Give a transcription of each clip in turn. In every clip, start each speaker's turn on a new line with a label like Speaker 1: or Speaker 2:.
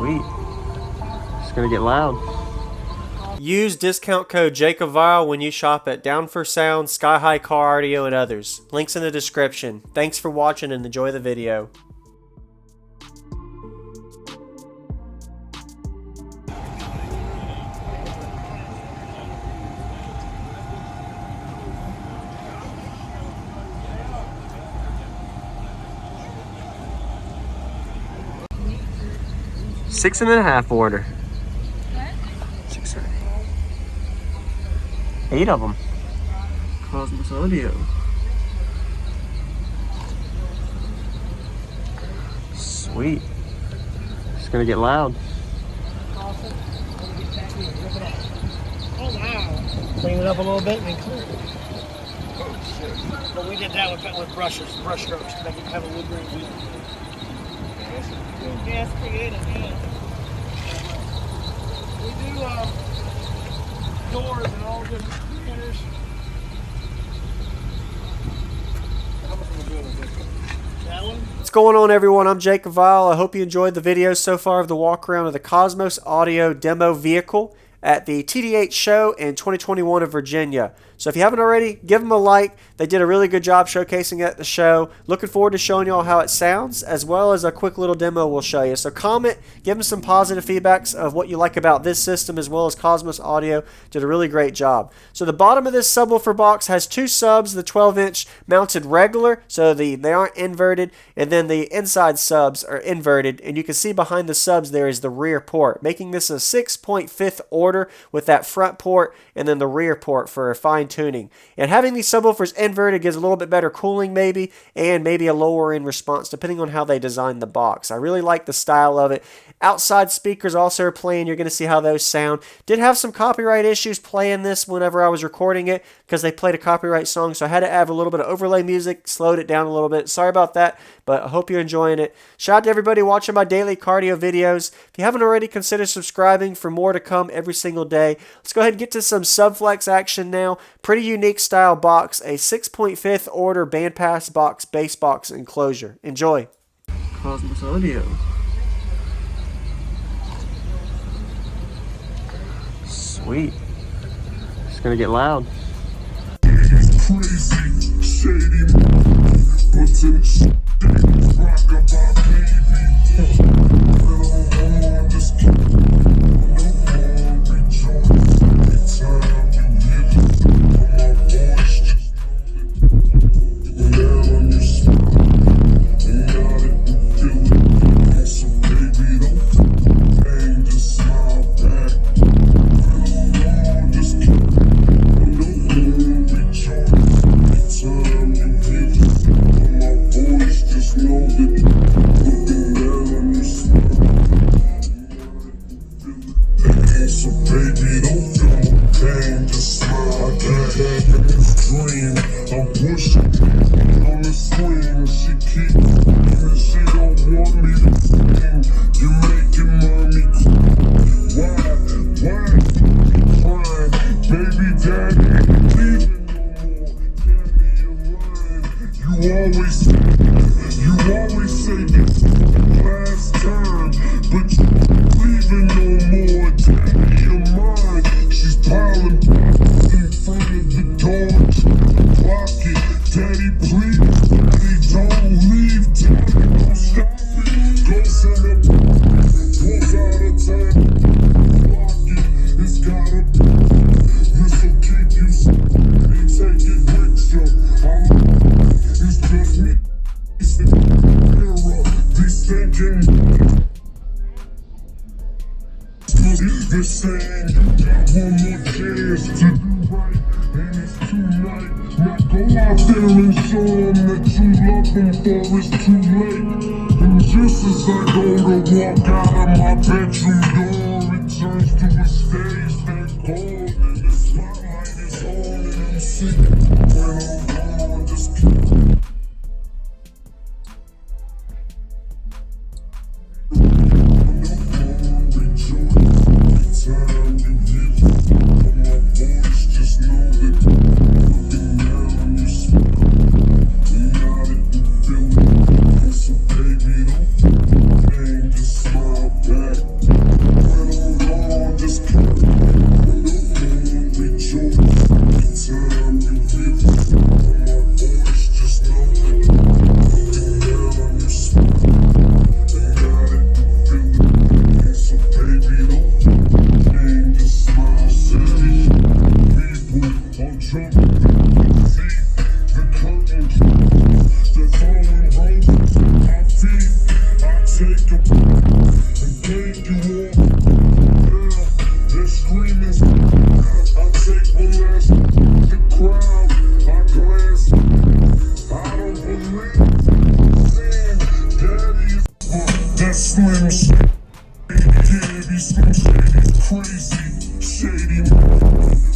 Speaker 1: Sweet. It's gonna get loud.
Speaker 2: Use discount code JacobViral when you shop at Down for Sound, SkyHigh Car Audio, and others. Links in the description. Thanks for watching and enjoy the video.
Speaker 1: $6.5 order. 6 or 8 of them. Cosmos Audio. Sweet. It's gonna get loud.
Speaker 3: Oh wow! Clean it up a little bit and then clear it. But we did that with brush strokes to make it have a wood grain feel. Yeah, it's creative, yeah. We do doors and all different colors. How much are we doing with this one? That one?
Speaker 2: What's going on, everyone? I'm JacobViral. I hope you enjoyed the video so far of the walk around of the Cosmos Audio demo vehicle at the TDH show in 2021 of Virginia. So if you haven't already, give them a like. They did a really good job showcasing it at the show. Looking forward to showing you all how it sounds, as well as a quick little demo we'll show you. So comment, give them some positive feedbacks of what you like about this system, as well as Cosmos Audio. Did a really great job. So the bottom of this subwoofer box has 2 subs, the 12-inch mounted regular, so they aren't inverted, and then the inside subs are inverted, and you can see behind the subs there is the rear port, making this a 6.5th order with that front port and then the rear port for fine tuning. And having these subwoofers inverted gives a little bit better cooling maybe, and maybe a lower end response depending on how they design the box. I really like the style of it. Outside speakers also are playing. You're going to see how those sound. Did have some copyright issues playing this whenever I was recording it because they played a copyright song, so I had to add a little bit of overlay music, slowed it down a little bit. Sorry about that, but I hope you're enjoying it. Shout out to everybody watching my daily cardio videos. If you haven't already, consider subscribing for more to come every single day. Let's go ahead and get to some subflex action now. Pretty unique style box, a 6.5th order bandpass box, bass box enclosure. Enjoy.
Speaker 1: Cosmos Audio. Sweet. It's gonna get loud.
Speaker 4: Crazy, shady, but to the rock about baby. Just keep no more rejoice. Every time you hear the sound of my voice, just down on your spine, and now that you feel it, so baby don't feel the pain, just smile back. Just keep no more rejoice. Every time you hear the sound of my voice, just know that looking down on your spine. So baby, don't feel no pain, just smile back. In this dream, I'm pushing on the screen. She keeps screaming, she don't want me to sing. You're making mommy cry. Why crying? Baby daddy ain't leaving no more. Daddy, you're lying. You always say this is the last time, but you ain't leaving no more. Daddy, you're mine. She's piling boxes in front of the door, trying to block it. Daddy, please, daddy, don't leave. Daddy, don't stop it. Goes in the pulls out of time. Block it. It's gotta be. This'll keep you safe. Take it with you. It's just me. It's the mirror. These thinking. They're saying you got one more chance to do right, and it's too late. Now go out there and show them that you love them, for it's too late. And just as I go to walk out of my bedroom door, it turns to a stage that cold, and the spotlight is on, and I'm singing. When I'm gone, just keep time you hear the sound of my voice, just know that you're looking down on your spine. And now that you feel it, so baby don't feel the pain, just smile back. Baby, Slim Shady's crazy, shady,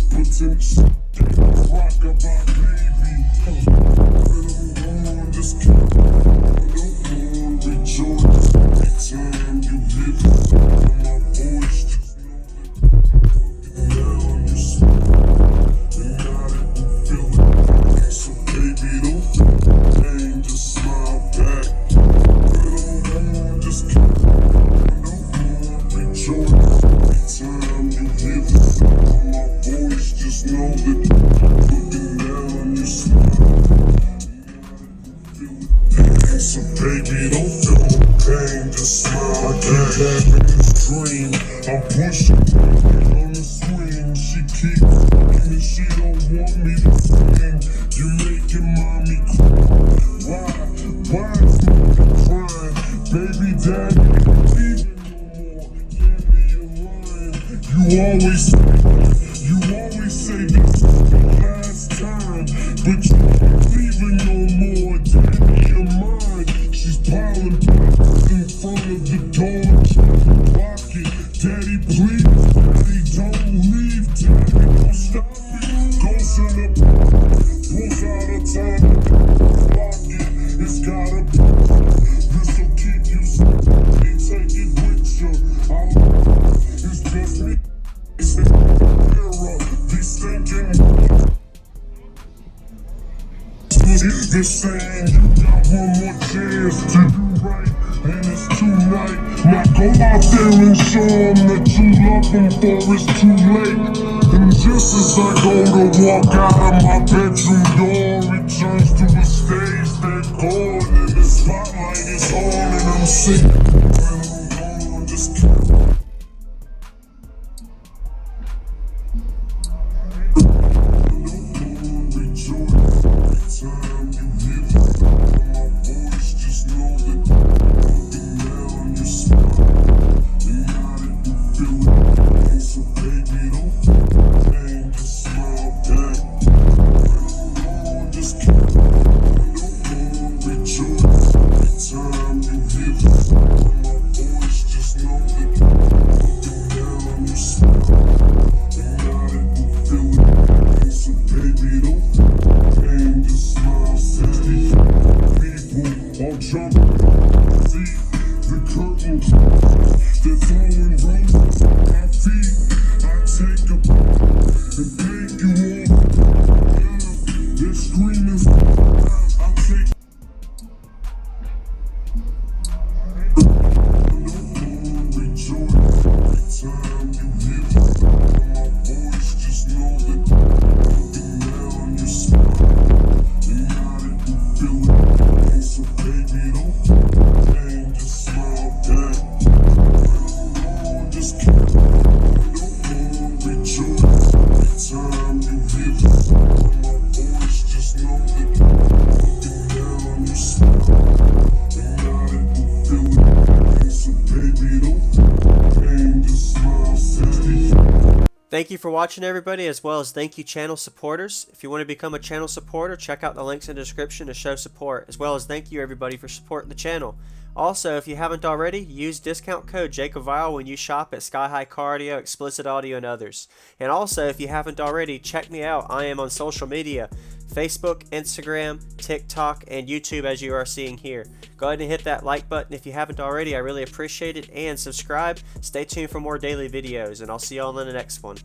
Speaker 4: potential, rock about baby. Just keep rejoice every time you hear the sound of my voice. Just know that now on your smile, and now that you feel it, so baby, don't feel pain, just smile back. Just keep rejoice every time you hear the sound of my voice. Just know that looking down on your smile. So baby, don't feel no pain, just smile. I keep having this dream, I'm pushing on the screen. She keeps fucking and she don't want me to sing. You're making mommy cry. Why is mommy crying? Baby daddy, leaving no more. Candy, you're lying. You always say this is the last time, but you ain't leaving no more. Daddy, you're mine. She's piling in front of the door. Lock it. Daddy, please. Daddy, don't leave. Daddy, don't stop it. Goes in the pulls out a time. Lock it. It's gotta be. This'll keep you safe. Take it with you. It's just me. It's the era. These thinking. They're saying you got one more chance to do right, and it's tonight. Now go out there and show them that you love them, for it's too late. And just as I go to walk out of my bedroom door, it turns to a stage that's gone, and the spotlight is on, and I'm singing. Just keep time you hear the sound of my voice, just know that looking down on your smile, and now that you feel it, so baby, don't feel pain, just smile back. Just keep rejoice every time you hear the sound of my voice, just know that looking down on your smile, and now that you feel it, so baby, don't feel pain, just smile. 60 people all jumping, see the curtain close. They're throwing roses at my feet. I take a and take you off. They're screaming. I take rejoice every time you hear the sound of my voice. Just know that looking down on your smile, and now that you feel it, so baby, don't feel pain, just smile back. Just keep rejoice every time you hear the sound of my voice. Just know that looking down on your smile, and now that you feel it, so baby, don't feel pain, just smile. 60.
Speaker 2: Thank you for watching, everybody, as well as thank you channel supporters. If you want to become a channel supporter, check out the links in the description to show support, as well as thank you everybody for supporting the channel. Also, if you haven't already, use discount code JacobViral when you shop at SkyHigh Car Audio, Xplicit Audio, and others. And also, if you haven't already, check me out. I am on social media, Facebook, Instagram, TikTok, and YouTube, as you are seeing here. Go ahead and hit that like button if you haven't already. I really appreciate it. And subscribe. Stay tuned for more daily videos, and I'll see y'all in the next one.